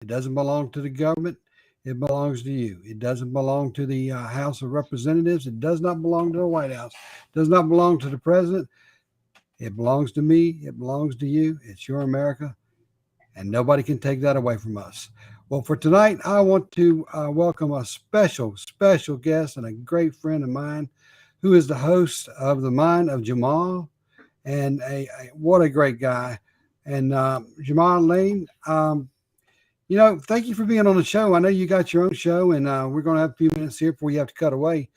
It doesn't belong to the government. It belongs to you. It doesn't belong to the House of Representatives. It does not belong to the White House. It does not belong to the president. It belongs to me. It belongs to you. It's your America, and nobody can take that away from us. Well, for tonight, I want to welcome a special guest and a great friend of mine who is the host of the Mind of Jamal, and what a great guy. And Jamal Lane, thank you for being on the show. I know you got your own show, and we're going to have a few minutes here before you have to cut away.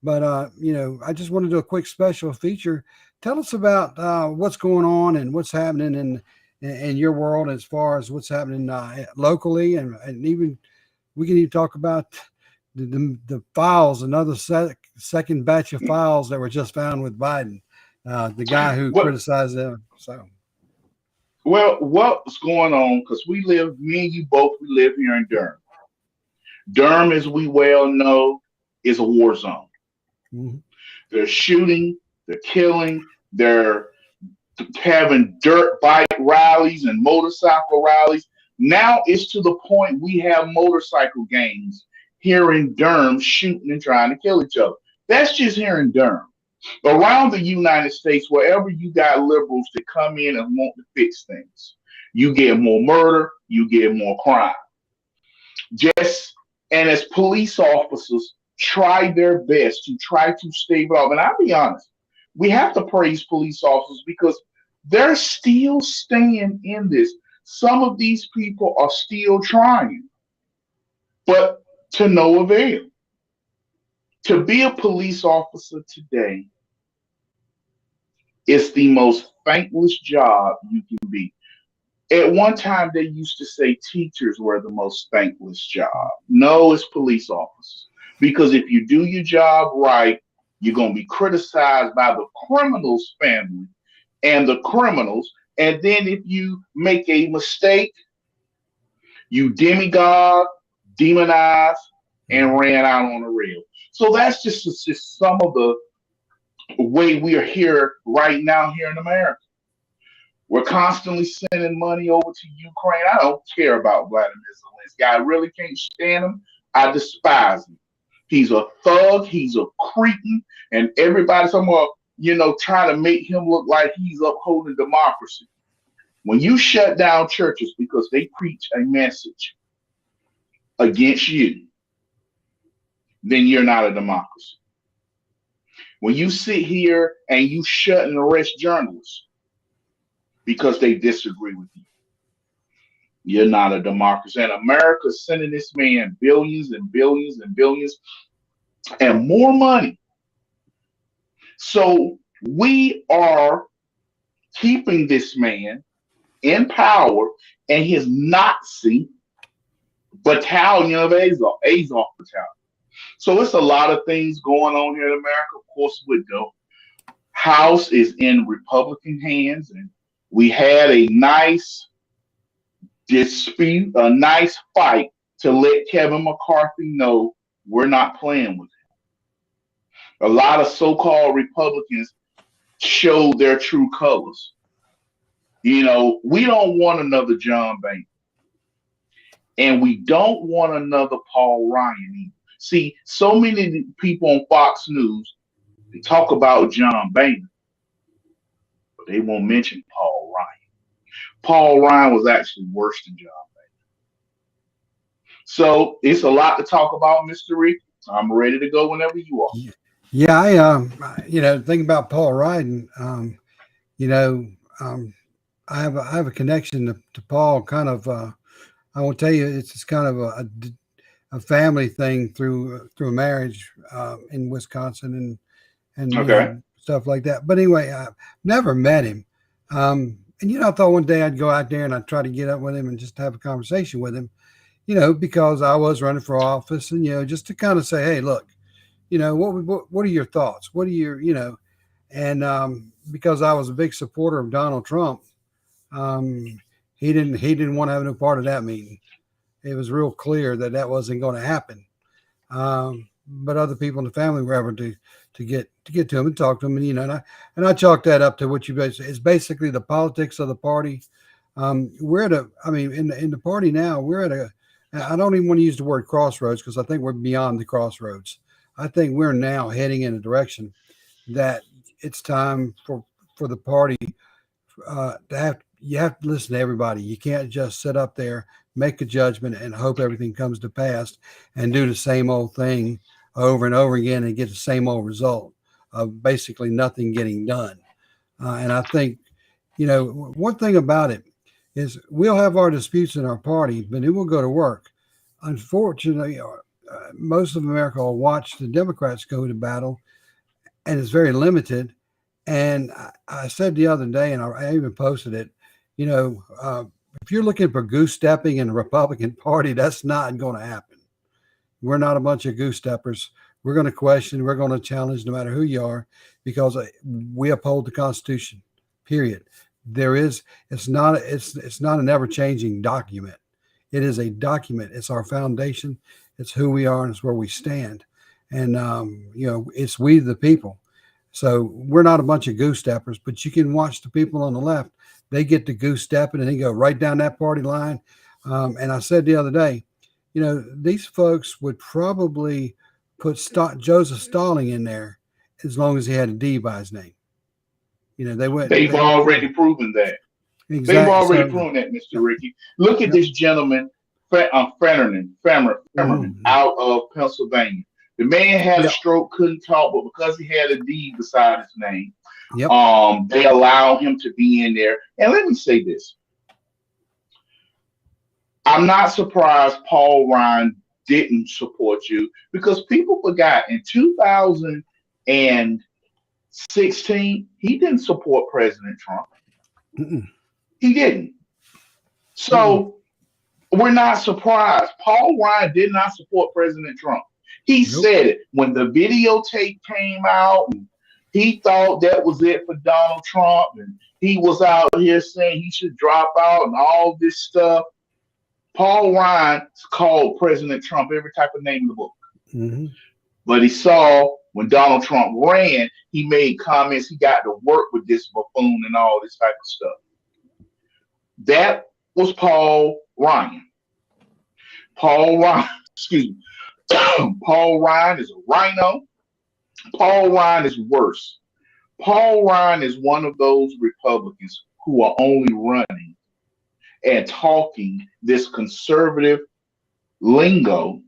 But, I just want to do a quick special feature. Tell us about what's going on and what's happening in your world as far as what's happening locally. And even we can even talk about the files, another second batch of files that were just found with Biden, the guy who What? criticized them. So, Well, what's going on? Because me and you both, we live here in Durham. Durham, as we well know, is a war zone. mhm. They're shooting, they're killing, they're having dirt bike rallies and motorcycle rallies. Now it's to the point we have motorcycle gangs here in Durham shooting and trying to kill each other. That's just here in Durham. Around the United States, wherever you got liberals that come in and want to fix things, you get more murder, you get more crime. Just and as police officers try their best to try to stave it off, and I'll be honest, we have to praise police officers because they're still staying in this. Some of these people are still trying, but to no avail. To be a police officer today is the most thankless job you can be. At one time, they used to say teachers were the most thankless job. No, it's police officers. Because if you do your job right, you're going to be criticized by the criminal's family and the criminals. And then if you make a mistake, you demigod, demonize, and ran out on the rail. So that's just some of the way we are here right now here in America. We're constantly sending money over to Ukraine. I don't care about Vladimir Zelensky. I really can't stand him. I despise him. He's a thug. He's a cretin, and everybody somewhere, trying to make him look like he's upholding democracy. When you shut down churches because they preach a message against you, then you're not a democracy. When you sit here and you shut and arrest journalists because they disagree with you, you're not a democracy. And America's sending this man billions and billions and billions and more money. So we are keeping this man in power and his Nazi battalion of Azov battalion. So it's a lot of things going on here in America. Of course, with the House is in Republican hands, and we had a nice dispute, a nice fight to let Kevin McCarthy know we're not playing with him. A lot of so-called Republicans showed their true colors. We don't want another John Boehner, and we don't want another Paul Ryan either. See, so many people on Fox News, they talk about John Boehner, but they won't mention Paul Ryan. Paul Ryan was actually worse than John Boehner. So it's a lot to talk about, Mr. Rick. I'm ready to go whenever you are. Yeah, thinking about Paul Ryan, you know, um, I have a connection to Paul. Kind of, I will tell you, it's just kind of a family thing through a marriage in Wisconsin and Okay. stuff like that. But anyway, I've never met him. And I thought one day I'd go out there and I'd try to get up with him and just have a conversation with him. Because I was running for office, and just to kind of say, hey, look, what are your thoughts? What are and because I was a big supporter of Donald Trump, he didn't want to have no part of that meeting. It was real clear that wasn't going to happen. But other people in the family were able to get to him and talk to him, and I chalk that up to what you guys. It's basically the politics of the party. We're at a, I mean, in the party now, we're at a, I don't even want to use the word crossroads because I think we're beyond the crossroads. I think we're now heading in a direction that it's time for the party to have, you have to listen to everybody. You can't just sit up there, make a judgment, and hope everything comes to pass, and do the same old thing over and over again and get the same old result of basically nothing getting done. And I think, one thing about it is we'll have our disputes in our party, but it will go to work. Unfortunately, most of America will watch the Democrats go to battle, and it's very limited. And I said the other day, and I even posted it, you know, uh, if you're looking for goose stepping in the Republican Party, that's not going to happen. We're not a bunch of goose steppers. We're going to question, we're going to challenge no matter who you are, because we uphold the Constitution. Period. There is, it's not an ever changing document. It is a document. It's our foundation. It's who we are and it's where we stand. And it's we the people. So we're not a bunch of goose steppers, but you can watch the people on the left. They get the goose stepping and they go right down that party line. And I said the other day, these folks would probably put Joseph Stalin in there as long as he had a D by his name. They wouldn't. They've They wouldn't already care. proven that. They've Exactly. already So, proven that, Mr. Ricky. Look at yep. this gentleman, Femmerman, Mhm. out of Pennsylvania. The man had a Yep. stroke, couldn't talk, but because he had a D beside his name, Yep. they allowed him to be in there. And let me say this: I'm not surprised Paul Ryan didn't support you because people forgot in 2016 he didn't support President Trump. Mm-mm. He didn't. Mm-mm. So we're not surprised. Paul Ryan did not support President Trump. He Nope. said it when the videotape came out, and he thought that was it for Donald Trump, and he was out here saying he should drop out and all this stuff. Paul Ryan called President Trump every type of name in the book. Mm-hmm. But he saw when Donald Trump ran, he made comments. He got to work with this buffoon and all this type of stuff. That was Paul Ryan. Paul Ryan, excuse me. Paul Ryan is a rhino. Paul Ryan is worse. Paul Ryan is one of those Republicans who are only running and talking this conservative lingo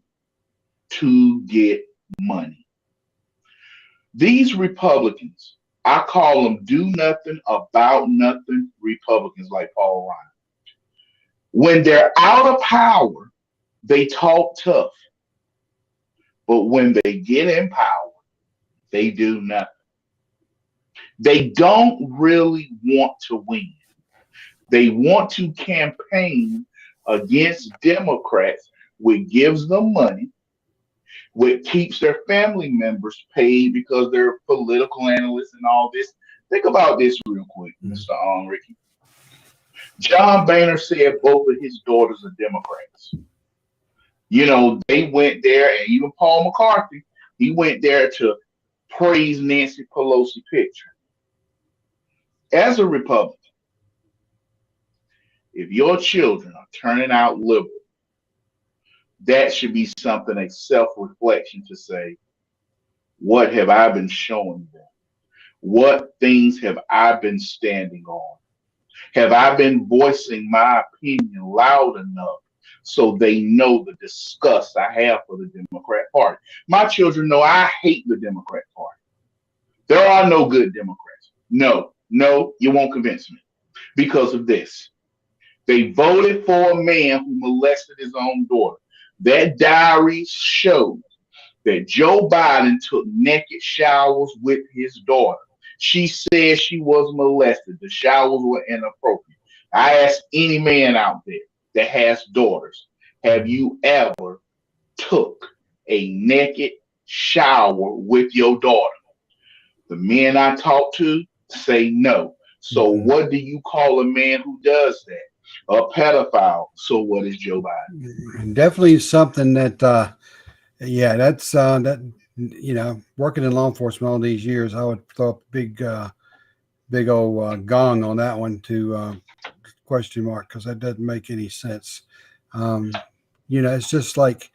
to get money. These Republicans, I call them do nothing about nothing Republicans like Paul Ryan. When they're out of power, they talk tough. But when they get in power, they do nothing. They don't really want to win. They want to campaign against Democrats, which gives them money, which keeps their family members paid because they're political analysts and all this. Think about this real quick, Mr. Ricky. John Boehner said both of his daughters are Democrats. They went there, and even Paul McCarthy, he went there to praise Nancy Pelosi picture. As a Republican, if your children are turning out liberal, that should be something, a self-reflection to say, what have I been showing them? What things have I been standing on? Have I been voicing my opinion loud enough so they know the disgust I have for the Democrat Party? My children know I hate the Democrat Party. There are no good Democrats. No, you won't convince me because of this. They voted for a man who molested his own daughter. That diary showed that Joe Biden took naked showers with his daughter. She said she was molested. The showers were inappropriate. I ask any man out there that has daughters, have you ever took a naked shower with your daughter? The men I talk to say no. So Mm-hmm. what do you call a man who does that? A pedophile. So what is Joe Biden? Definitely something that, yeah, that's that. Working in law enforcement all these years, I would throw up a big old gong on that one to question mark, because that doesn't make any sense. It's just like,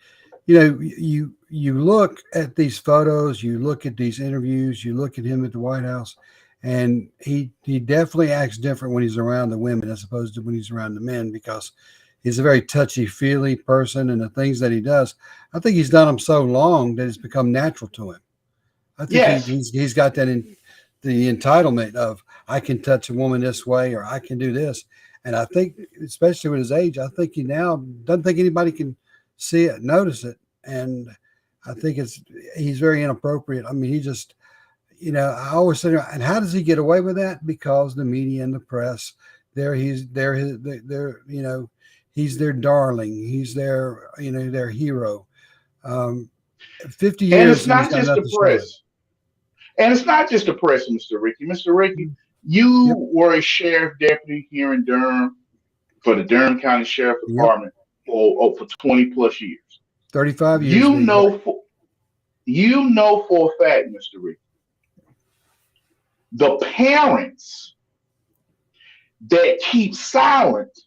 you look at these photos, you look at these interviews, you look at him at the White House, and he definitely acts different when he's around the women as opposed to when he's around the men, because he's a very touchy-feely person, and the things that he does, I think he's done them so long that it's become natural to him. I think he's got that in the entitlement of, I can touch a woman this way, or I can do this. And I think, especially with his age, I think he now doesn't think anybody can see it, notice it. And I think he's very inappropriate. I mean, he just, I always say, and how does he get away with that? Because the media and the press, he's their darling. He's their hero. 50 years. And it's not just the press. And it's not just the press, Mr. Ricky. Mr. Ricky, you were a sheriff deputy here in Durham for the Durham County Sheriff Department for 20 plus years. 35 years. You know for a fact, Mr. Ricky, the parents that keep silent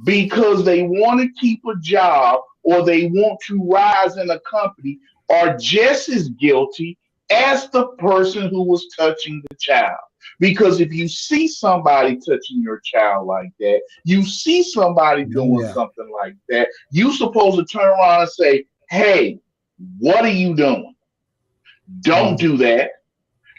because they want to keep a job or they want to rise in a company are just as guilty as the person who was touching the child. Because if you see somebody touching your child like that, you see somebody doing something like that, you're supposed to turn around and say, hey, what are you doing? Don't do that.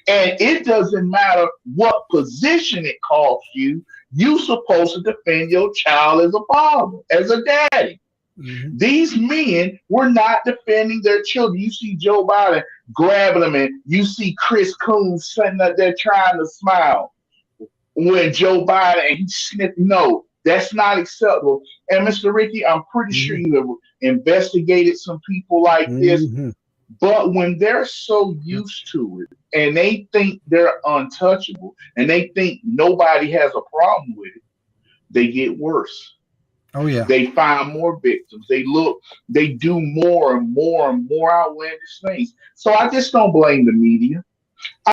And it doesn't matter what position it costs you, you're supposed to defend your child as a father, as a daddy. Mm-hmm. These men were not defending their children. You see Joe Biden grabbing them, and you see Chris Coons sitting up there trying to smile when Joe Biden and he sniffed. No, that's not acceptable. And Mr. Ricky, I'm pretty sure you have investigated some people like this. But when they're so used to it and they think they're untouchable and they think nobody has a problem with it, they get worse. Oh, yeah. They find more victims. They do more and more and more outlandish things. So I just don't blame the media.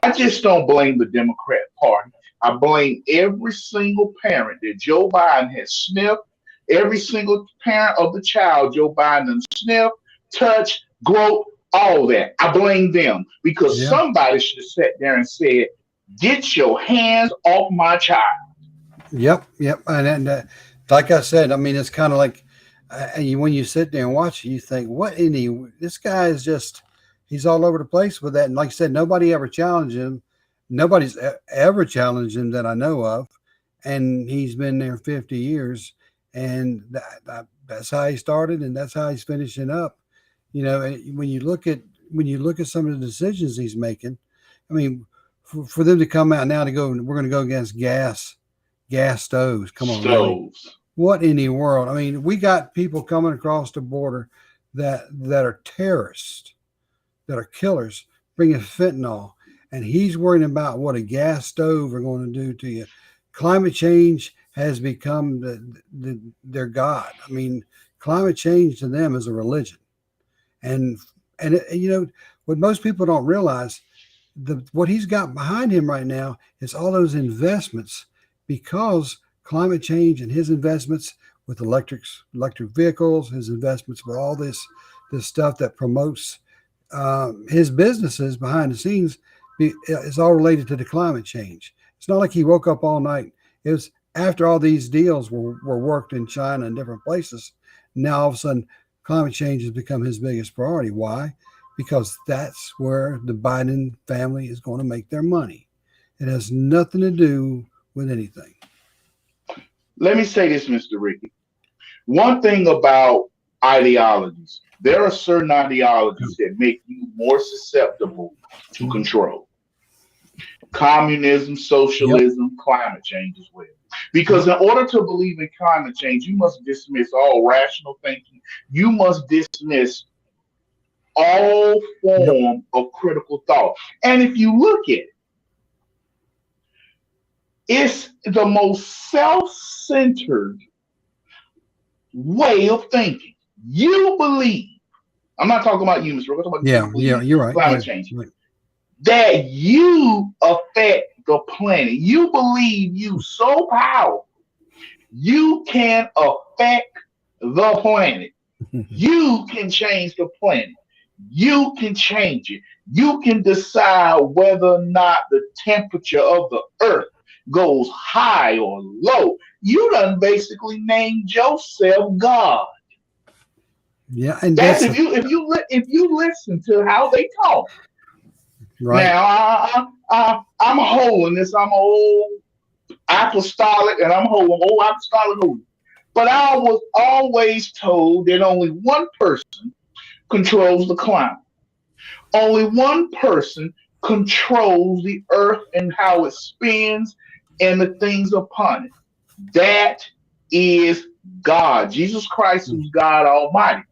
I just don't blame the Democrat Party. I blame every single parent that Joe Biden has sniffed, every single parent of the child Joe Biden has sniffed, touched, groped, all that. I blame them because somebody should have sat there and said, get your hands off my child. Yep. And like I said, I mean, it's kind of like when you sit there and watch it, you think, this guy is just, he's all over the place with that. And like I said, nobody ever challenged him. Nobody's ever challenged him that I know of. And he's been there 50 years. And that's how he started, and that's how he's finishing up. When you look at some of the decisions he's making, I mean, for them to come out now to go, we're going to go against gas stoves. Come on, really? What in the world? I mean, we got people coming across the border that are terrorists, that are killers, bringing fentanyl, and he's worrying about what a gas stove are going to do to you. Climate change has become their god. I mean, climate change to them is a religion, and what most people don't realize, what he's got behind him right now is all those investments, because climate change and his investments with electric vehicles, his investments with all this stuff that promotes his businesses behind the scenes, is all related to the climate change. It's not like he woke up all night. It was after all these deals were worked in China and different places. Now all of a sudden, climate change has become his biggest priority. Why? Because that's where the Biden family is going to make their money. It has nothing to do with anything. Let me say this, Mr. Ricky. One thing about ideologies, there are certain ideologies that make you more susceptible to control. Communism, socialism, climate change as well. Because in order to believe in climate change, you must dismiss all rational thinking. You must dismiss all form of critical thought. And if you look at it, it's the most self-centered way of thinking. You believe, I'm not talking about you, Mr. We're talking about you're right. Climate change. Right. That you affect the planet. You believe you so powerful You can affect the planet. You can change the planet. You can change it. You can decide whether or not the temperature of the earth goes high or low. You done basically named yourself God. Yeah, and That's that's if you listen to how they talk. right. Now I'm holiness. I'm old apostolic, and I'm holy. I'm old apostolic holy. But I was always told that only one person controls the climate. Only one person controls the earth and how it spins and the things upon it. That is God, Jesus Christ, who's God Almighty.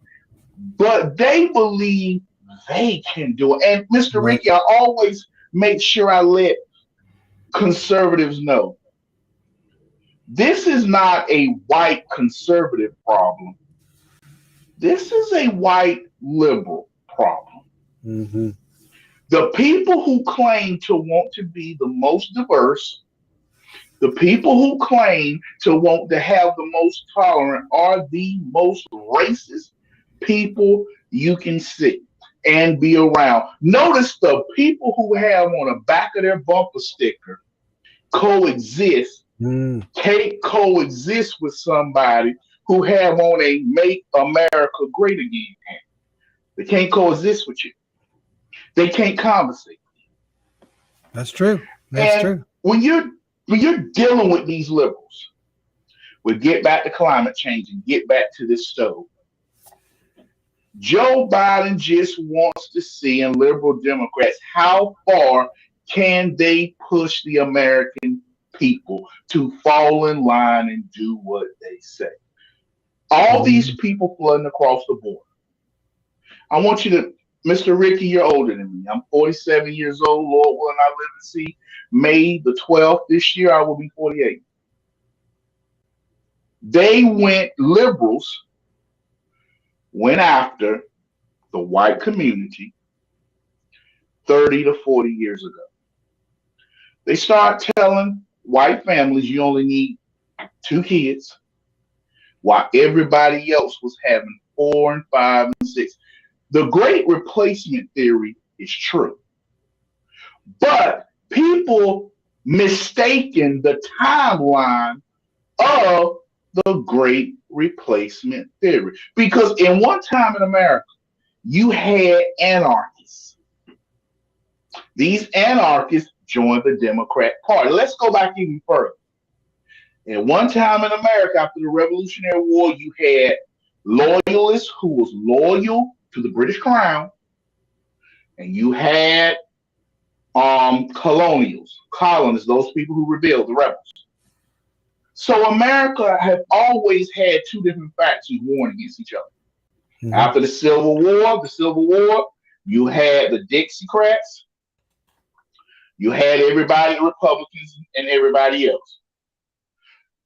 But they believe they can do it. And Mr. Right. Ricky, I always make sure I let conservatives know this is not a white conservative problem. This is a white liberal problem. Hmm. The people who claim to want to be the most diverse, the people who claim to want to have the most tolerant are the most racist people you can see and be around. Notice the people who have on the back of their bumper sticker coexist, Mm. can't coexist with somebody who have on a Make America Great Again hat. They can't coexist with you. They can't conversate. That's true. That's And true. when you're dealing with these liberals, we get back to climate change and get back to this stove. Joe Biden just wants to see, and liberal Democrats, how far can they push the American people to fall in line and do what they say? All these Mhm. people flooding across the border. I want you to, Mr. Ricky, you're older than me. I'm 47 years old. Lord willing, I live to see May the 12th this year. I will be 48. Liberals went after the white community 30 to 40 years ago. They start telling white families you only need two kids, while everybody else was having four and five and six. The great replacement theory is true, but people mistaken the timeline of the great replacement theory. Because in one time in America, you had anarchists. These anarchists joined the Democrat Party. Let's go back even further. And one time in America, after the Revolutionary War, you had loyalists who was loyal to the British Crown, and you had colonists, those people who rebelled, the rebels. So America have always had two different factions warring against each other. Mhm. After the Civil War, you had the Dixiecrats, you had everybody, the Republicans, and everybody else.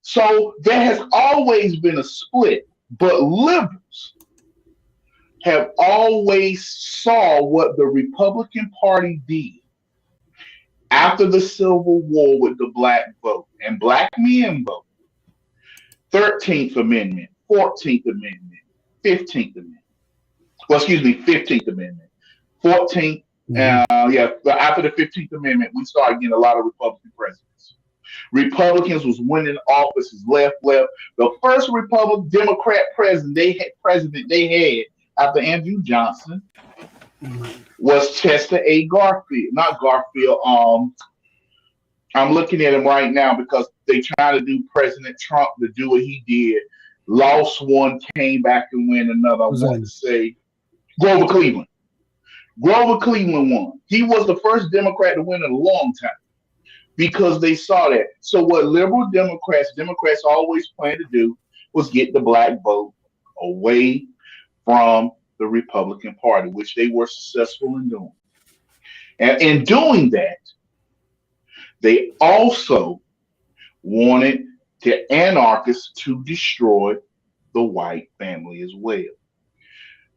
So there has always been a split, but liberals have always saw what the Republican Party did after the Civil War with the black vote and black men vote. 13th Amendment, 14th Amendment, 15th Amendment. Well, excuse me, 15th Amendment. 14th, Mhm. yeah, but after the 15th Amendment, we started getting a lot of Republican presidents. Republicans was winning offices left. The first Republican Democrat president they had after Andrew Johnson was Chester A. Garfield. Not Garfield. I'm looking at him right now because they trying to do President Trump to do what he did. Lost one, came back and win another. I Was want to that? say Grover Cleveland. Grover Cleveland won. He was the first Democrat to win in a long time because they saw that. So what liberal Democrats always plan to do was get the black vote away from the Republican Party, which they were successful in doing. And in doing that, they also wanted the anarchists to destroy the white family as well.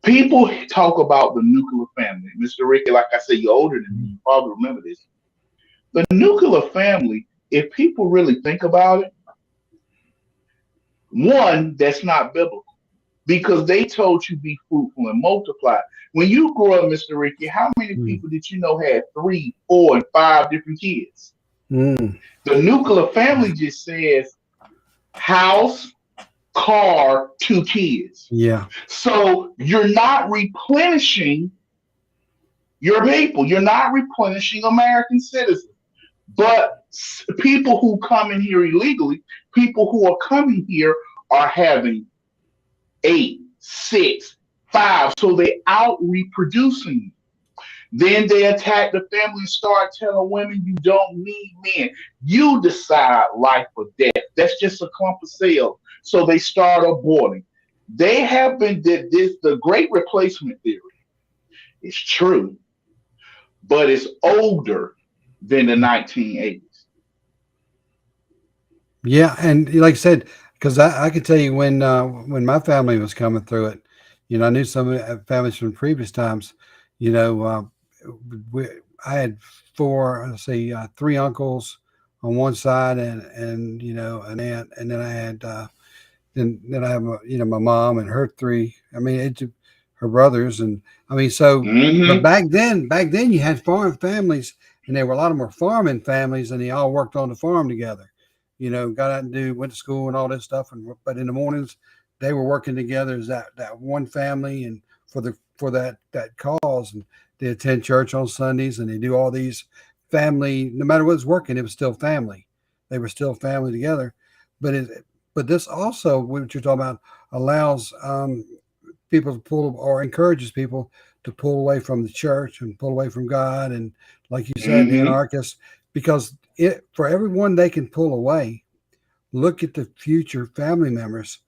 People talk about the nuclear family. Mr. Ricky, like I said, you're older than me. You probably remember this. The nuclear family, if people really think about it, One, that's not biblical because they told you be fruitful and multiply. When you grew up, Mr. Ricky, how many Mm. people did you know had three, four, and five different kids? Mm. The nuclear family just says house, car, two kids. Yeah. So you're not replenishing your people. You're not replenishing American citizens. But people who come in here illegally, people who are coming here are having eight, six, five. So they out reproducing. Then they attack the family and start telling women you don't need men. You decide life or death. That's just a clump of cells. So they start aborting. They have been did this the great replacement theory is true, but it's older than the 1980s. Yeah, and like I said, because I could tell you when my family was coming through it, I knew some of the families from previous times. You know, we, I had four, let's see, three uncles on one side, and an aunt, and then I had then I have my mom and her three. I mean, her brothers, and I mean, so. But Mm-hmm. back then you had farm families, and there were a lot of more farming families, and they all worked on the farm together. Got out and went to school and all this stuff, but in the mornings they were working together as that one family, and for that cause, and they attend church on Sundays, and they do all these family. No matter what was working, it was still family. They were still family together, but but this also, what you're talking about, allows people to pull or encourages people to pull away from the church and pull away from God, and like you said, the Mm-hmm. anarchists, because for everyone they can pull away, look at the future family members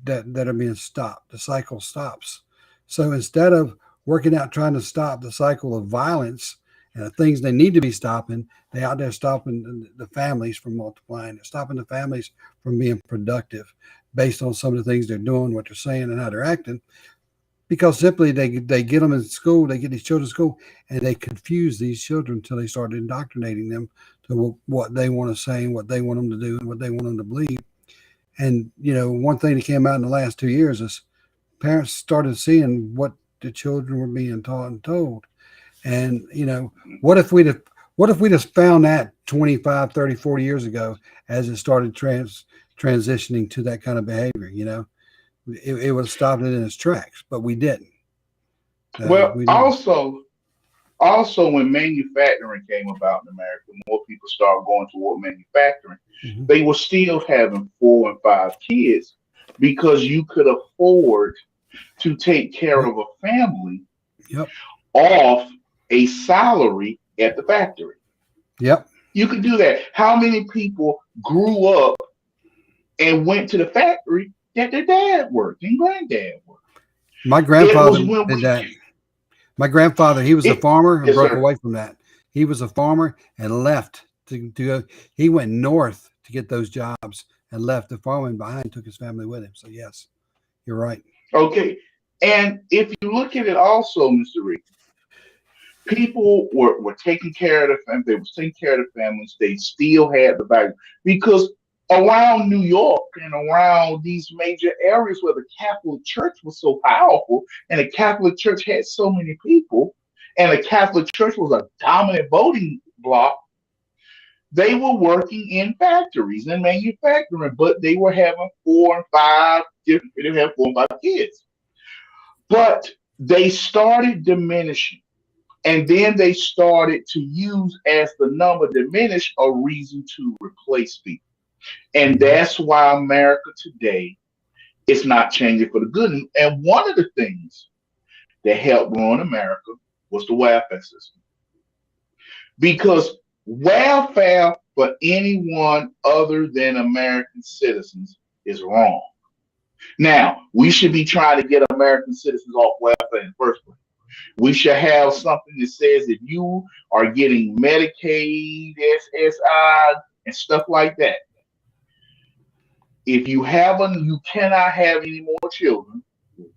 that are being stopped. The cycle stops. So instead of working out trying to stop the cycle of violence and the things they need to be stopping, they out there stopping the families from multiplying. They're stopping the families from being productive based on some of the things they're doing, what they're saying, and how they're acting. Because simply they get them in school, they get these children in school, and they confuse these children until they start indoctrinating them to what they want to say and what they want them to do and what they want them to believe. And one thing that came out in the last 2 years is parents started seeing what the children were being taught and told. And what if we'd have, what if we just found that 25, 30, 40 years ago as it started transitioning to that kind of behavior? It would have stopped it in its tracks, but we didn't. Well, We didn't. also when manufacturing came about in America, more people started going toward manufacturing. Hmm. They were still having four and five kids because you could afford to take care Yep. of a family Yep. off a salary at the factory. Yep. You could do that. How many people grew up and went to the factory that their dad worked and granddad worked? My It grandfather was when did we that. My grandfather, he was a it farmer and yes, broke sir. away from that. He was a farmer and left to go. He went north to get those jobs and left the farming behind, took his family with him. So yes, you're right. Okay. And if you look at it also, Mr. Reed, people were taking care of the family. They was taking care of the families. They still had the value because around New York and around these major areas where the Catholic Church was so powerful, and the Catholic Church had so many people, and the Catholic Church was a dominant voting bloc. They were working in factories and manufacturing, but they were having four and five different. They have four and five kids, but they started diminishing. And then they started to use, as the number diminished, a reason to replace people. And Hmm. that's why America today is not changing for the good. And one of the things that helped ruin America was the welfare system. Because welfare for anyone other than American citizens is wrong. Now, we should be trying to get American citizens off welfare in the first place. We should have something that says if you are getting Medicaid, SSI, and stuff like that, if you haven't, you cannot have any more children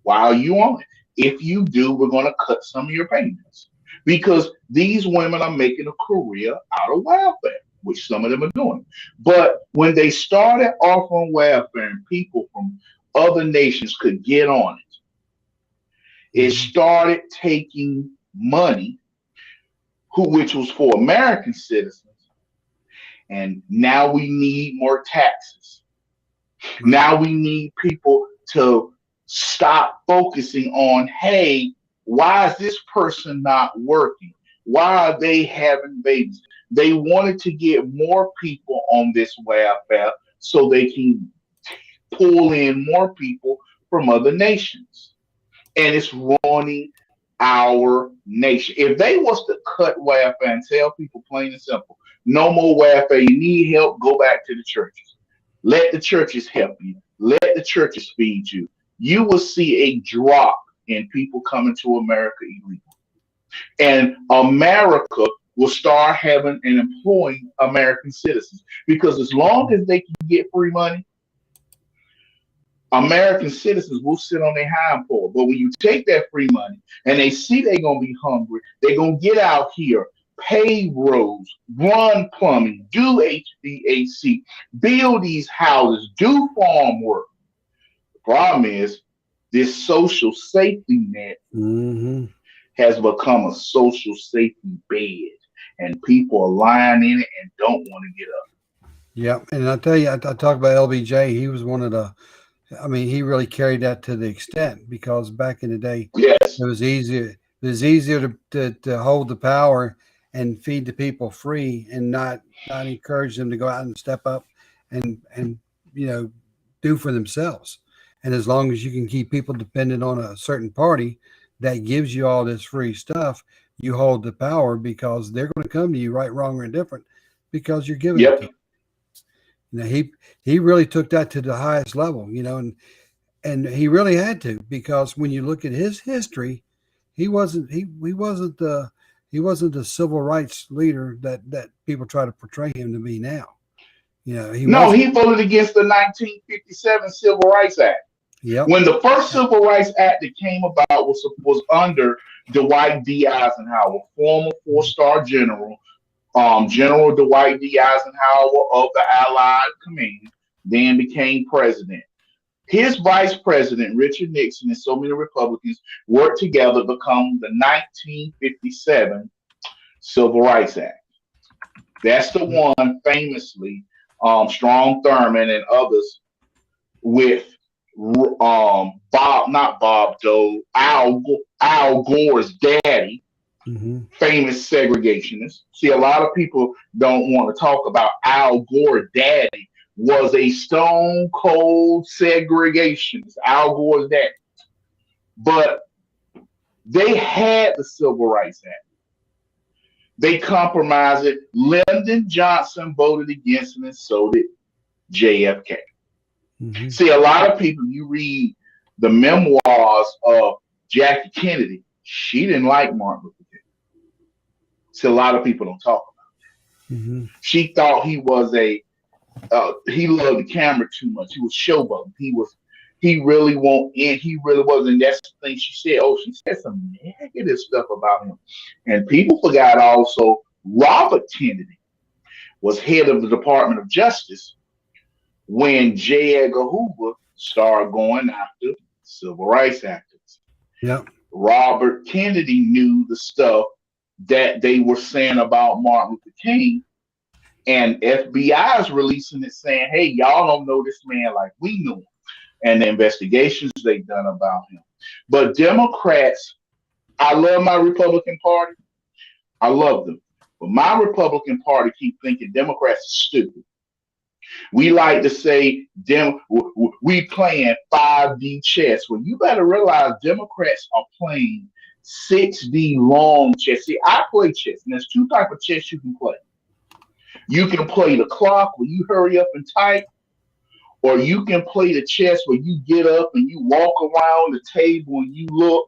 while you on it. If you do, we're going to cut some of your payments because these women are making a career out of welfare. which some of them are doing. But when they started offering welfare and people from other nations could get on it Mhm. started taking money, which was for American citizens, and now we need more taxes. Right. Now we need people to stop focusing on, hey, why is this person not working? Why are they having babies? They wanted to get more people on this welfare so they can pull in more people from other nations. And it's ruining our nation. If they was to cut welfare and tell people plain and simple, no more welfare, you need help, go back to the churches. Let the churches help you. Let the churches feed you. You will see a drop in people coming to America illegally. And America will start having and employing American citizens. Because as long as they can get free money, American citizens will sit on their hind part. But when you take that free money and they see they're gonna be hungry, they're gonna get out here, pave roads, run plumbing, do HVAC, build these houses, do farm work. The problem is this social safety net Hmm. has become a social safety bed, and people are lying in it and don't want to get up. Yeah, and I tell you, I talk about LBJ. He was one of the. I mean, he really carried that to the extent because back in the day, Yes. it was easier. It was easier to hold the power and feed the people free, and not encourage them to go out and step up and you know do for themselves. And as long as you can keep people dependent on a certain party that gives you all this free stuff, you hold the power because they're going to come to you right, wrong, or indifferent because you're giving it to them. Yep. You know, he really took that to the highest level. And he really had to because when you look at his history, he wasn't the civil rights leader that people try to portray him to be now. He No, wasn't. he voted against the 1957 Civil Rights Act. Yep. When the first Civil Rights Act that came about was under Dwight D. Eisenhower, former four-star general, General Dwight D. Eisenhower of the Allied Command, then became president. His vice president, Richard Nixon, and so many Republicans worked together to become the 1957 Civil Rights Act. That's the one famously Strom Thurmond and others with Bob, not Bob Dole, Al Gore's daddy, Hmm. famous segregationist. See, a lot of people don't want to talk about Al Gore's daddy was a stone cold segregationist. Al Gore's daddy, but they had the Civil Rights Act. They compromised it. Lyndon Johnson voted against it, and so did JFK. Hmm. See, a lot of people, you read the memoirs of Jackie Kennedy, she didn't like Martin Luther King. See, a lot of people don't talk about Hmm. it. She thought he loved the camera too much. He was showboating. He really wasn't. That's the thing she said. Oh, she said some negative stuff about him. And people forgot also Robert Kennedy was head of the Department of Justice when J. Edgar Hoover started going after civil rights activists. Yep. Robert Kennedy knew the stuff that they were saying about Martin Luther King, and FBI is releasing it saying, hey, y'all don't know this man like we knew him, and the investigations they've done about him. But Democrats, I love my Republican Party. I love them. But my Republican Party keep thinking Democrats are stupid. We like to say we playing 5D chess. Well, you better realize Democrats are playing 6D long chess. See, I play chess, and there's two types of chess you can play. You can play the clock where you hurry up and type, or you can play the chess where you get up and you walk around the table and you look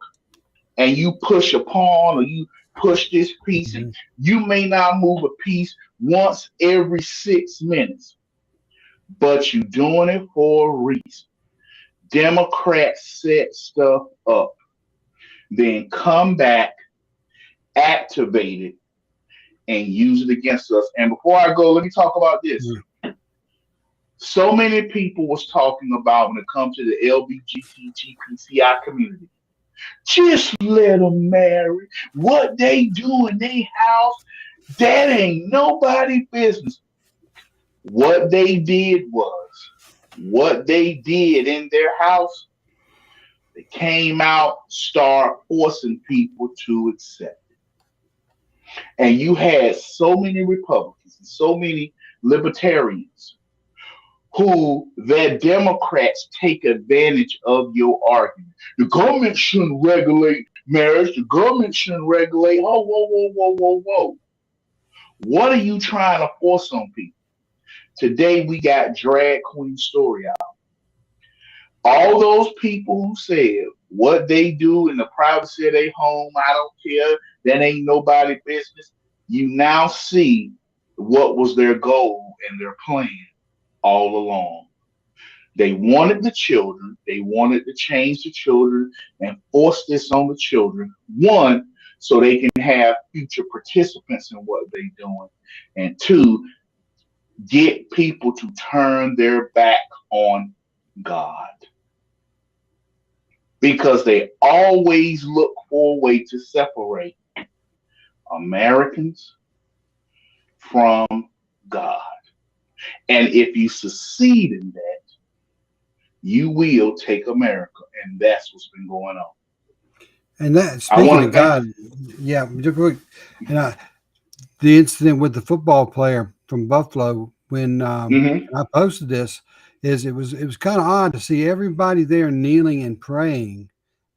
and you push a pawn or you push this piece, and Hmm. you may not move a piece once every 6 minutes, but you're doing it for a reason. Democrats set stuff up, then come back, activate it, and use it against us. And before I go, let me talk about this. Mm. So many people was talking about when it comes to the LBGTGPCI community. Just let them marry. What they do in their house, that ain't nobody business. What they did was, what they did in their house, they came out, start forcing people to accept. And you had so many Republicans and so many libertarians who their Democrats take advantage of your argument. The government shouldn't regulate marriage. The government shouldn't regulate. Oh, whoa, whoa, whoa, whoa, whoa. What are you trying to force on people? Today we got drag queen story out. All those people who said what they do in the privacy of their home, I don't care, that ain't nobody business. You now see what was their goal and their plan all along. They wanted the children, they wanted to change the children and force this on the children. One, so they can have future participants in what they're doing. And two, get people to turn their back on God. Because they always look for a way to separate Americans from God. And if you succeed in that, you will take America. And that's what's been going on. And that, I speaking want of to thank God, yeah, just quick, and the incident with the football player from Buffalo when you. I posted this is it was kind of odd to see everybody there kneeling and praying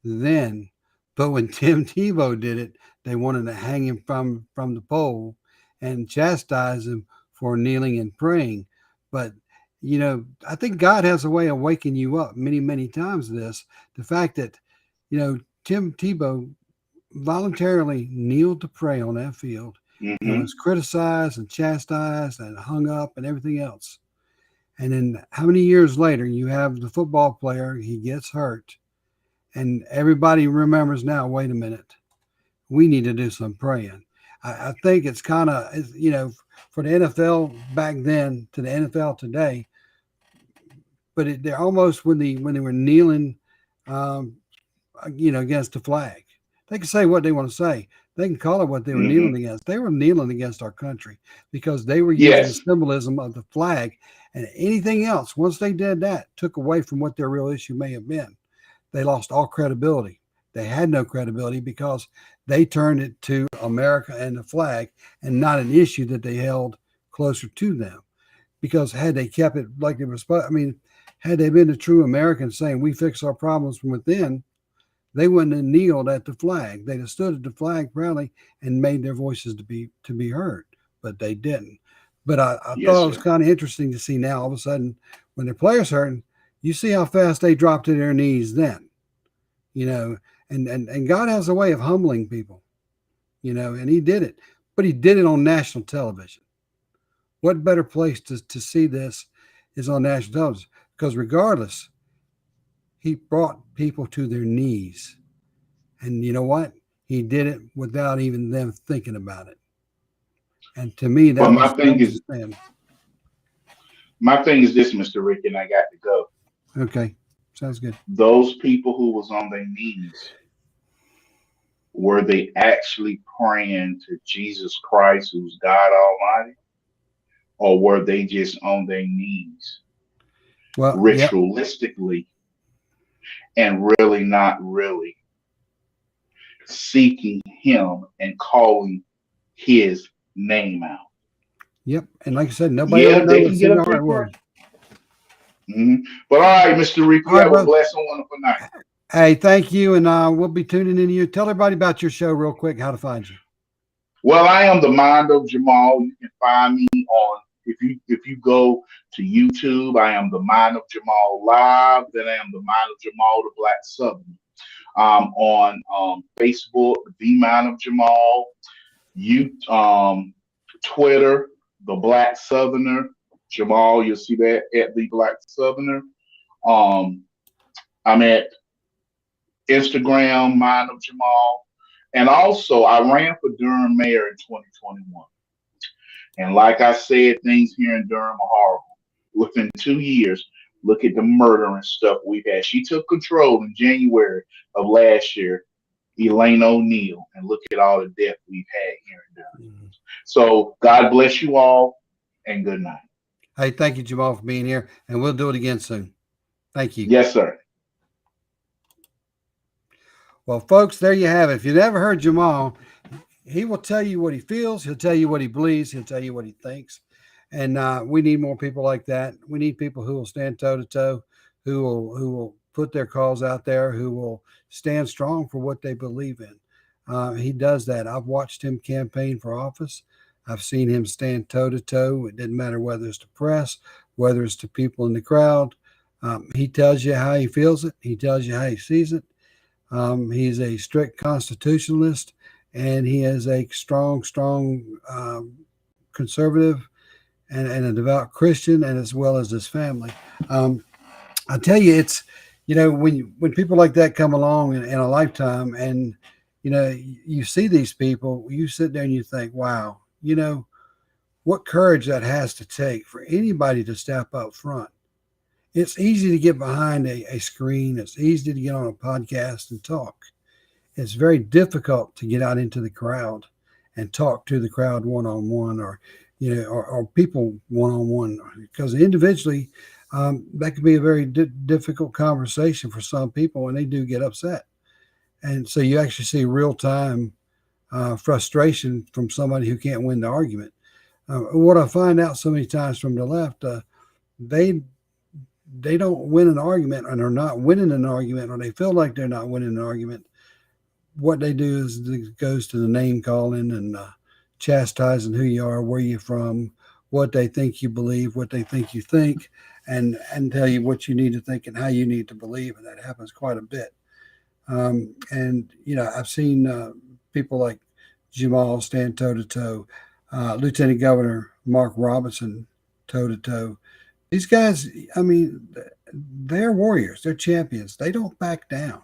then, but when Tim Tebow did it, they wanted to hang him from the pole and chastise him for kneeling and praying. But I think God has a way of waking you up many times. The fact that Tim Tebow voluntarily kneeled to pray on that field and Hmm. was criticized and chastised and hung up and everything else. And then how many years later you have the football player, he gets hurt, and everybody remembers now, wait a minute, we need to do some praying. I think it's kind of, for the NFL back then to the NFL today, but they're almost when they were kneeling, um, against the flag. They can say what they want to say. They can call it what they were Hmm. kneeling against. They were kneeling against our country because they were using the Yes. symbolism of the flag, and anything else, once they did that, took away from what their real issue may have been. They lost all credibility. They had no credibility because they turned it to America and the flag and not an issue that they held closer to them. Because had they kept it like it was supposed, I mean, had they been the true Americans saying we fix our problems from within, they wouldn't have kneeled at the flag. They'd have stood at the flag proudly and made their voices to be heard, but they didn't. But I Yes, thought it was sir. kind of interesting to see now all of a sudden when their players hurting, you see how fast they drop to their knees then, you know, and God has a way of humbling people, and he did it, but he did it on national television. What better place to see this is on national television? Because regardless, he brought people to their knees. And you know what? He did it without even them thinking about it. And to me, But that was a stand. my thing is this, Mr. Rick, and I got to go. Okay, sounds good. Those people who was on their knees, were they actually praying to Jesus Christ, who's God Almighty, or were they just on their knees Well, yep, ritualistically and really not really seeking Him and calling His name out? yep. And like I said, nobody ever Yeah, know they what can get sin or up heart and was. pray. Hmm. But all right, Mr. Rick, All you right, have a brother. blessed and wonderful night. Hey, thank you, and we'll be tuning in to you. Tell everybody about your show real quick. How to find you. Well, I am the Mind of Jamal. You can find me on if you go to YouTube, I am the Mind of Jamal Live. Then I am the Mind of Jamal, the Black Southerner. On Facebook, the Mind of Jamal. You Twitter, the Black Southerner. Jamal, you'll see that at the Black Southerner. Um, I'm at Instagram, Mind of Jamal. And also, I ran for Durham Mayor in 2021. And like I said, things here in Durham are horrible. Within 2 years, look at the murder and stuff we've had. She took control in January of last year, Elaine O'Neill, and look at all the death we've had here in Durham. Mhm. So God bless you all, and good night. Hey, thank you, Jamal, for being here, and we'll do it again soon. Thank you. Yes, sir. Well, folks, there you have it. If you never heard Jamal, he will tell you what he feels. He'll tell you what he believes. He'll tell you what he thinks. And we need more people like that. We need people who will stand toe to toe, who will put their cause out there, who will stand strong for what they believe in. He does that. I've watched him campaign for office. I've seen him stand toe to toe. It didn't matter whether it's to press, whether it's to people in the crowd. He tells you how he feels it. He tells you how he sees it. He's a strict constitutionalist, and he is a strong conservative and a devout Christian, and as well as his family. Um, I tell you, it's when people like that come along in a lifetime, and you see these people, you sit there and you think, wow, what courage that has to take for anybody to step up front. It's easy to get behind a screen. It's easy to get on a podcast and talk. It's very difficult to get out into the crowd and talk to the crowd one on one, or people one on one, because individually that can be a very difficult conversation for some people, and they do get upset. And so you actually see real time frustration from somebody who can't win the argument. What I find out so many times from the left, they they don't win an argument, and are not winning an argument, or they feel like they're not winning an argument. What they do is it goes to the name calling and chastising who you are, where you're from, what they think you believe, what they think you think, and tell you what you need to think and how you need to believe, and that happens quite a bit. And I've seen people like Jamal stand toe to toe, Lieutenant Governor Mark Robinson toe to toe. These guys, I mean, they're warriors. They're champions. They don't back down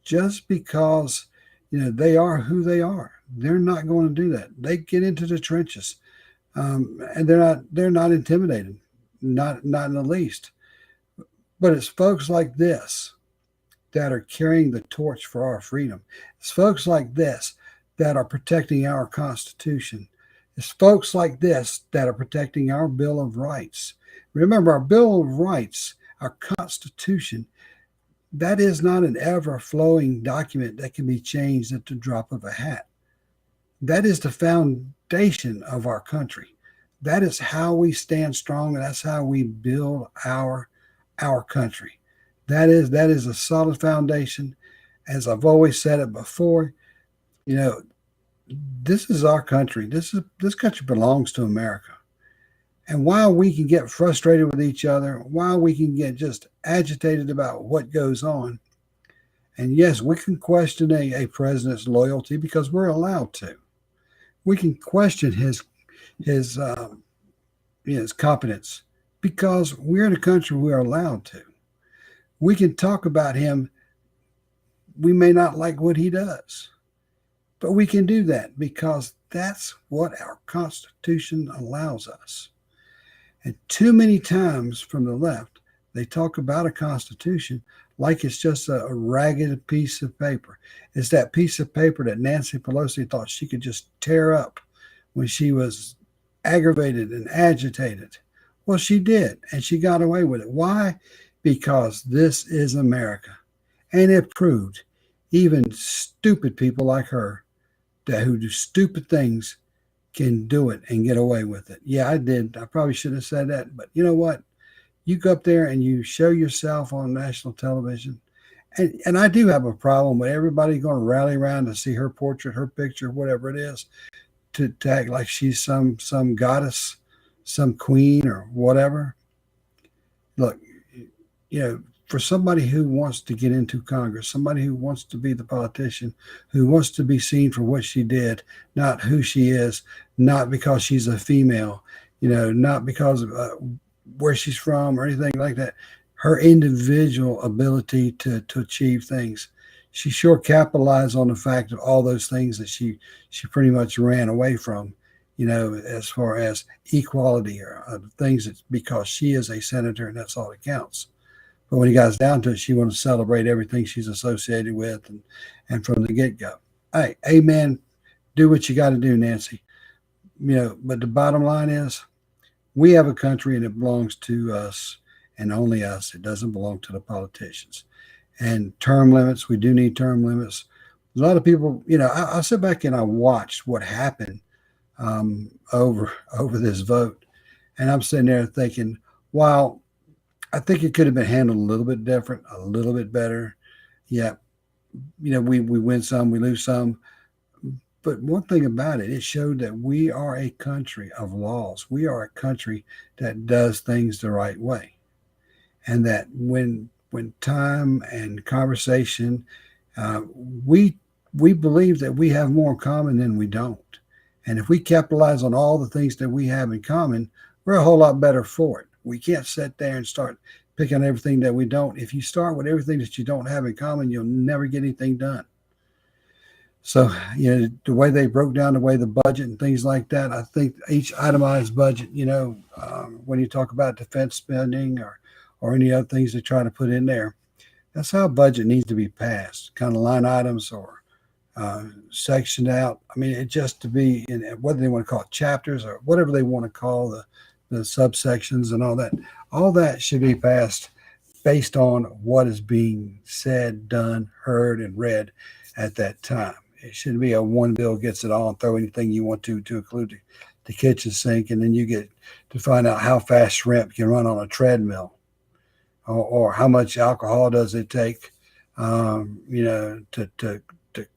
just because they are who they are. They're not going to do that. They get into the trenches, and they're not intimidated, not in the least. But it's folks like this that are carrying the torch for our freedom. It's folks like this that are protecting our Constitution. It's folks like this that are protecting our Bill of Rights. Remember, our Bill of Rights, our Constitution, that is not an ever flowing document that can be changed at the drop of a hat. That is the foundation of our country. That is how we stand strong, and that's how we build our country. That is a solid foundation. As I've always said it before, you know, this is our country. This country belongs to America. And while we can get frustrated with each other, while we can get just agitated about what goes on, and yes, we can question a president's loyalty because we're allowed to. We can question his competence because we're in a country we're allowed to. We can talk about him. We may not like what he does, but we can do that because that's what our Constitution allows us. And too many times from the left, they talk about a Constitution like it's just a ragged piece of paper. It's that piece of paper that Nancy Pelosi thought she could just tear up when she was aggravated and agitated. Well, she did, and she got away with it. Why? Because this is America. And it proved even stupid people like her who do stupid things can do it and get away with it. Yeah, I did. I probably shouldn't have said that, but you know what? You go up there and you show yourself on national television, and I do have a problem with everybody going to rally around to see her portrait, her picture, whatever it is, to act like she's some goddess, some queen or whatever. Look, for somebody who wants to get into Congress, somebody who wants to be the politician, who wants to be seen for what she did, not who she is, not because she's a female, not because of where she's from or anything like that, her individual ability to achieve things. She sure capitalized on the fact of all those things that she pretty much ran away from. as far as equality or things. It's because she is a senator and that's all that counts. But when it goes down to it, she wants to celebrate everything she's associated with, and from the get go. Hey, amen. Do what you got to do, Nancy. But the bottom line is, we have a country and it belongs to us and only us. It doesn't belong to the politicians. And term limits, we do need term limits. A lot of people, I sit back and I watched what happened over this vote, and I'm sitting there thinking, wow, I think it could have been handled a little bit different, a little bit better. Yeah, we win some, we lose some. But one thing about it, it showed that we are a country of laws. We are a country that does things the right way, and that when time and conversation, uh, we we believe that we have more in common than we don't. And if we capitalize on all the things that we have in common, we're a whole lot better for it. We can't sit there and start picking on everything that we don't. If you start with everything that you don't have in common, you'll never get anything done. So, the way they broke down the way the budget and things like that, I think each itemized budget, when you talk about defense spending or any other things they try to put in there, that's how a budget needs to be passed, kind of line items or sectioned out. I mean, it just to be in whether they want to call it chapters or whatever they want to call the subsections and all that. All that should be passed based on what is being said, done, heard, and read at that time. It shouldn't be a one bill gets it all and throw anything you want to include the kitchen sink, and then you get to find out how fast shrimp can run on a treadmill, or how much alcohol does it take, to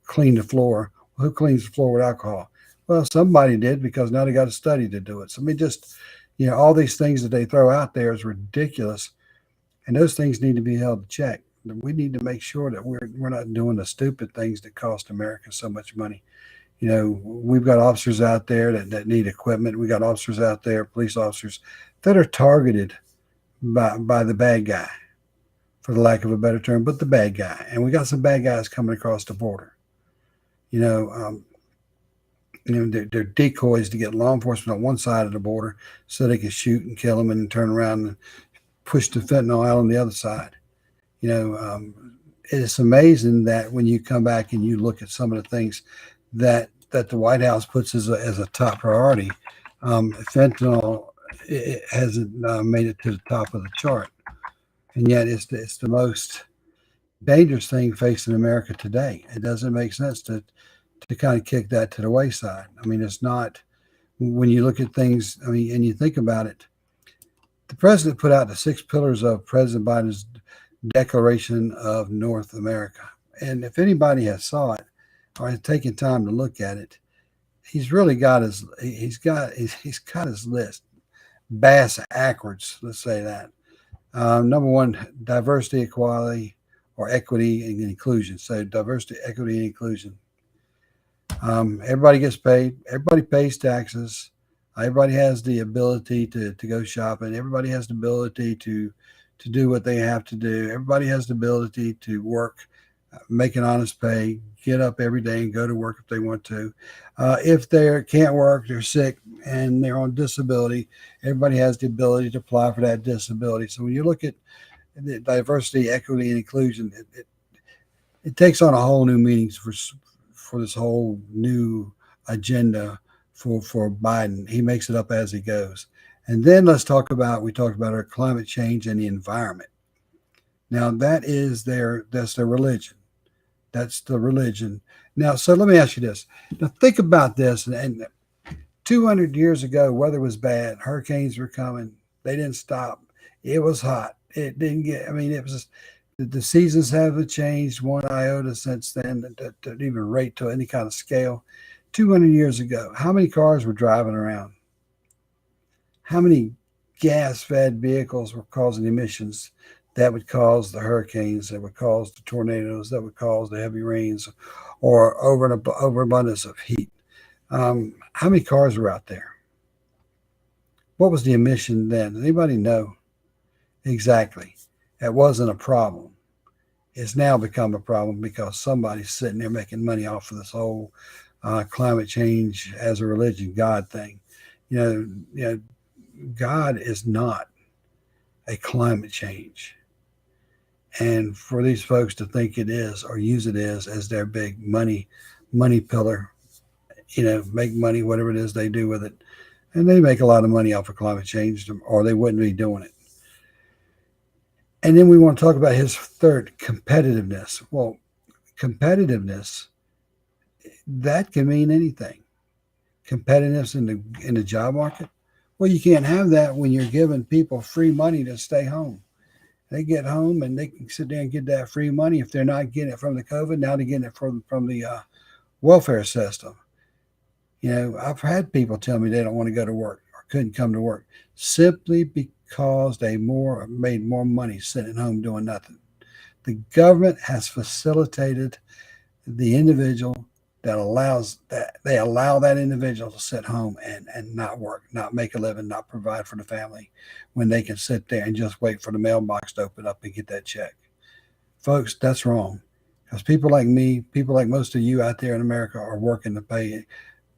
clean the floor. Who cleans the floor with alcohol? Well, somebody did, because now they got a study to do it. So I mean, just all these things that they throw out there is ridiculous, and those things need to be held in check. We need to make sure that we're not doing the stupid things that cost America so much money. We've got officers out there that need equipment. We got officers out there, police officers, that are targeted by the bad guy, for the lack of a better term, but the bad guy. And we got some bad guys coming across the border. They're decoys to get law enforcement on one side of the border so they can shoot and kill them and turn around and push the fentanyl out on the other side. It's amazing that when you come back and you look at some of the things that the White House puts as a top priority, fentanyl, it hasn't made it to the top of the chart, and yet it's the most dangerous thing facing America today. It doesn't make sense to kind of kick that to the wayside. I mean, it's not, when you look at things, I mean, and you think about it, the president put out the 6 pillars of President Biden's Declaration of North America. And if anybody has saw it or has taken time to look at it, he's really got he's got his list, bass backwards, let's say that. Number one, diversity, equality, or equity and inclusion. So diversity, equity, and inclusion. Everybody gets paid. Everybody pays taxes. Everybody has the ability to go shopping. Everybody has the ability to do what they have to do. Everybody has the ability to work, make an honest pay, get up every day and go to work if they want to. If they can't work, they're sick and they're on disability, everybody has the ability to apply for that disability. So when you look at the diversity, equity, and inclusion, it takes on a whole new meaning for this whole new agenda for Biden. He makes it up as he goes. And then we talked about our climate change and the environment. Now that's their religion. That's the religion. Now, so let me ask you this. Now think about this. And 200 years ago, weather was bad. Hurricanes were coming. They didn't stop. It was hot. It didn't get, I mean, it was just, the seasons haven't changed one iota since then to even rate to any kind of scale. 200 years ago, how many cars were driving around? How many gas-fed vehicles were causing emissions that would cause the hurricanes, that would cause the tornadoes, that would cause the heavy rains, or overabundance of heat? How many cars were out there? What was the emission then? Does anybody know? Exactly. It wasn't a problem. It's now become a problem because somebody's sitting there making money off of this whole climate change as a religion, God thing. You know, God is not a climate change. And for these folks to think it is or use it as their big money pillar, make money, whatever it is they do with it. And they make a lot of money off of climate change, or they wouldn't be doing it. And then we want to talk about his third, competitiveness. Well, competitiveness, that can mean anything. Competitiveness in the job market. Well, you can't have that when you're giving people free money to stay home. They get home and they can sit there and get that free money. If they're not getting it from the COVID, now they're getting it from the welfare system. I've had people tell me they don't want to go to work or couldn't come to work simply because they made more money sitting at home doing nothing. The government has facilitated the individual they allow that individual to sit home and not work, not make a living, not provide for the family when they can sit there and just wait for the mailbox to open up and get that check. Folks, that's wrong. Because people like me, people like most of you out there in America are working to pay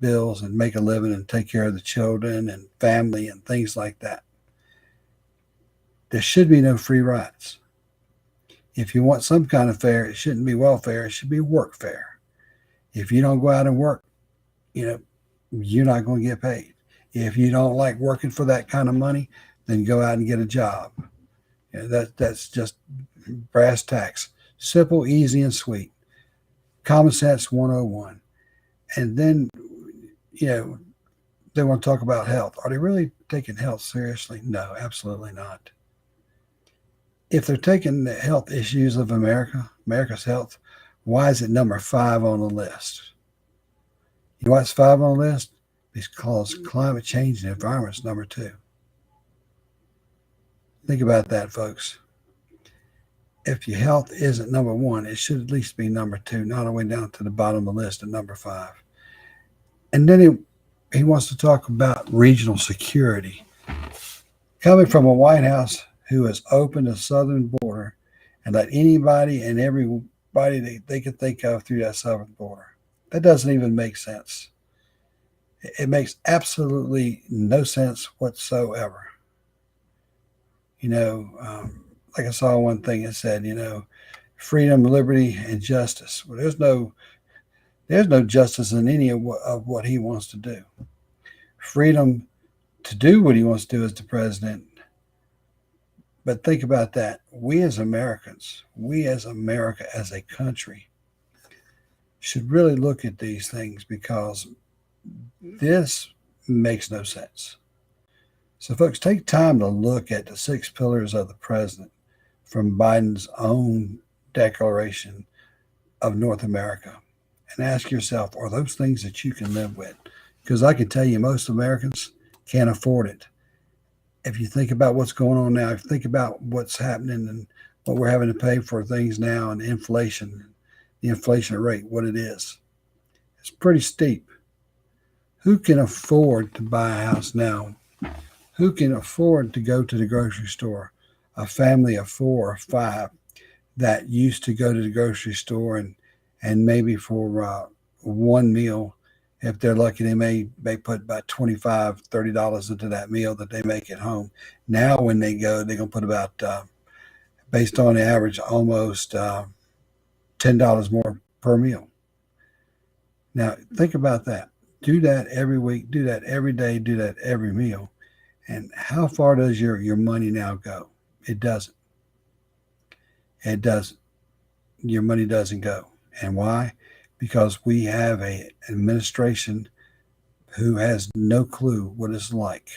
bills and make a living and take care of the children and family and things like that. There should be no free rides. If you want some kind of fare, it shouldn't be welfare, it should be work fare. If you don't go out and work, you're not going to get paid. If you don't like working for that kind of money, then go out and get a job. That's just brass tacks. Simple, easy, and sweet. Common sense 101. And then, they want to talk about health. Are they really taking health seriously? No, absolutely not. If they're taking the health issues of America's health, why is it number 5 on the list? You know why it's 5 on the list? Because climate change and environment is number 2. Think about that, folks. If your health isn't number 1, it should at least be number 2, not all the way down to the bottom of the list at number 5. And then he wants to talk about regional security. Coming from a White House who has opened the southern border and let anybody and everybody they could think of through that southern border. That doesn't even make sense. It makes absolutely no sense whatsoever. Like I saw one thing that said, freedom, liberty, and justice. Well, there's no justice in any of what he wants to do. Freedom to do what he wants to do as the president. But think about that. We as Americans, we as America as a country, should really look at these things because this makes no sense. So, folks, take time to look at the 6 pillars of the president from Biden's own declaration of North America and ask yourself, are those things that you can live with? Because I can tell you most Americans can't afford it. If you think about what's going on now, if you think about what's happening and what we're having to pay for things now and inflation, the inflation rate, what it is, it's pretty steep. Who can afford to buy a house now? Who can afford to go to the grocery store? A family of 4 or 5 that used to go to the grocery store and maybe for one meal, if they're lucky, they may put about $25, $30 into that meal that they make at home. Now when they go, they're going to put about, based on the average, almost $10 more per meal. Now, think about that. Do that every week. Do that every day. Do that every meal. And how far does your money now go? It doesn't. It doesn't. Your money doesn't go. And why? Because we have an administration who has no clue what it's like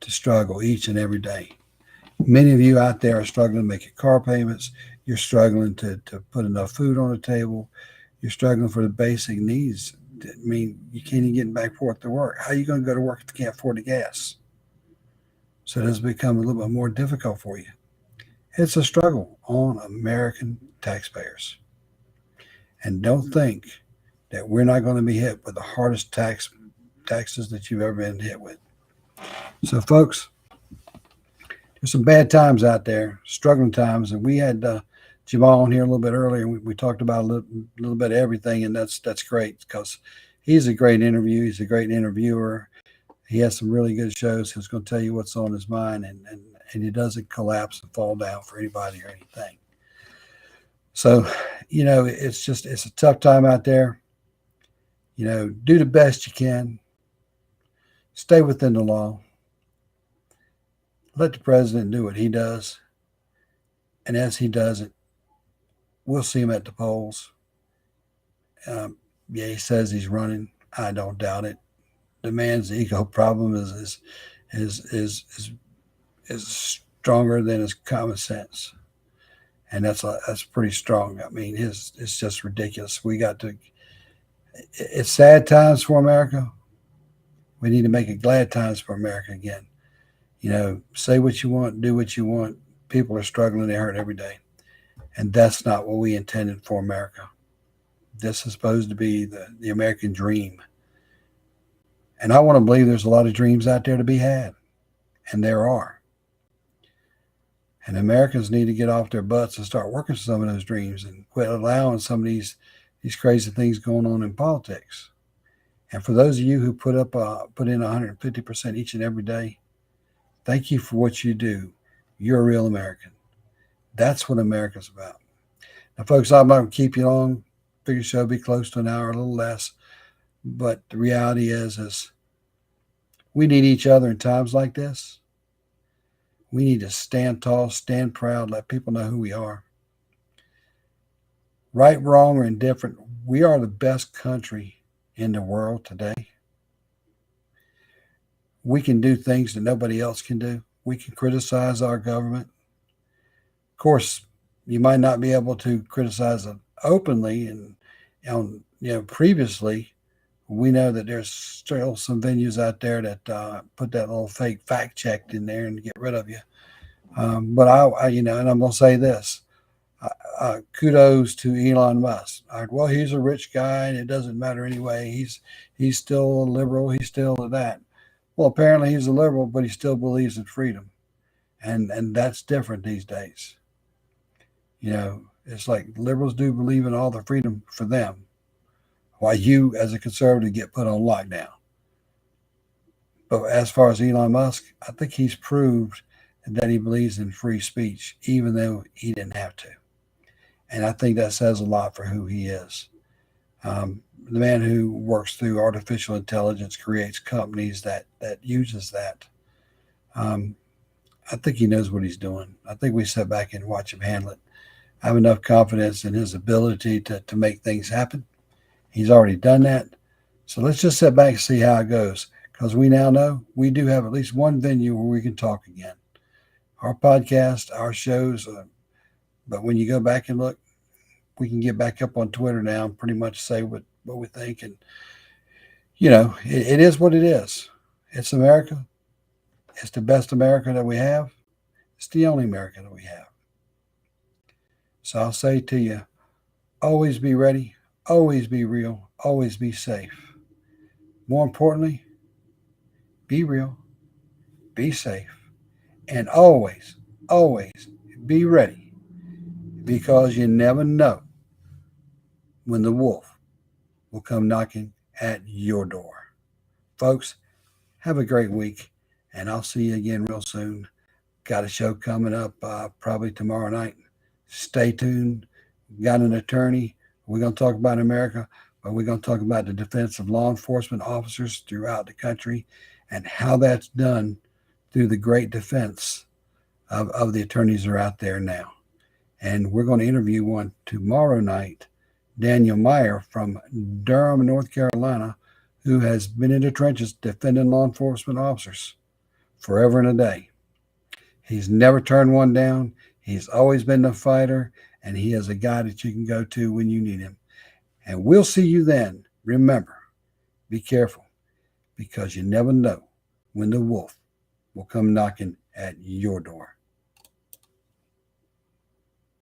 to struggle each and every day. Many of you out there are struggling to make your car payments. You're struggling to put enough food on the table. You're struggling for the basic needs. I mean, you can't even get back forth to work. How are you going to go to work if you can't afford the gas? So it has become a little bit more difficult for you. It's a struggle on American taxpayers. And don't think that we're not going to be hit with the hardest taxes that you've ever been hit with. So, folks, there's some bad times out there, struggling times, and we had Jamal on here a little bit earlier, and we talked about a little bit of everything, and that's great because He's a great interview. He's a great interviewer. He has some really good shows. He's going to tell you what's on his mind, and he doesn't collapse and fall down for anybody or anything. So, it's a tough time out there. Do the best you can. Stay within the law. Let the president do what he does. And as he does it, we'll see him at the polls. Yeah, he says he's running. I don't doubt it. The man's ego problem is stronger than his common sense, and that's pretty strong. I mean, it's just ridiculous. We got to. It's sad times for America. We need to make it glad times for America again. Say what you want, do what you want. People are struggling; they hurt every day, and that's not what we intended for America. This is supposed to be the American dream. And I want to believe there's a lot of dreams out there to be had. And there are. And Americans need to get off their butts and start working some of those dreams and quit allowing some of these crazy things going on in politics. And for those of you who put in 150% each and every day, thank you for what you do. You're a real American. That's what America's about. Now, folks, I'm not going to keep you long. Figure show will be close to an hour, a little less. But the reality is we need each other in times like this. We need to stand tall, stand proud, let people know who we are. Right, wrong, or indifferent, we are the best country in the world today. We can do things that nobody else can do. We can criticize our government. Of course, you might not be able to criticize it openly, and previously, we know that there's still some venues out there that put that little fake fact check in there and get rid of you. But and I'm going to say this: kudos to Elon Musk. Well, he's a rich guy, and it doesn't matter anyway. He's still a liberal. He's still that. Well, apparently he's a liberal, but he still believes in freedom, and that's different these days. It's like liberals do believe in all the freedom for them, while you, as a conservative, get put on lockdown. But as far as Elon Musk, I think he's proved that he believes in free speech, even though he didn't have to. And I think that says a lot for who he is. The man who works through artificial intelligence, creates companies that uses that. I think he knows what he's doing. I think we sit back and watch him handle it. I have enough confidence in his ability to make things happen. He's already done that. So let's just sit back and see how it goes, because we now know we do have at least one venue where we can talk again. Our podcast, our shows. But when you go back and look, we can get back up on Twitter now and pretty much say what we think. And, it is what it is. It's America. It's the best America that we have. It's the only America that we have. So I'll say to you, always be ready. Always be real. Always be safe. More importantly, be real, be safe, and always, always be ready, because you never know when the wolf will come knocking at your door. Folks, have a great week, and I'll see you again real soon. Got a show coming up probably tomorrow night. Stay tuned. Got an attorney. We're going to talk about America, but we're going to talk about the defense of law enforcement officers throughout the country and how that's done through the great defense of the attorneys that are out there now. And we're going to interview one tomorrow night, Daniel Meyer from Durham, North Carolina, who has been in the trenches defending law enforcement officers forever and a day. He's never turned one down. He's always been a fighter, and he is a guy that you can go to when you need him. And we'll see you then. Remember, be careful, because you never know when the wolf will come knocking at your door.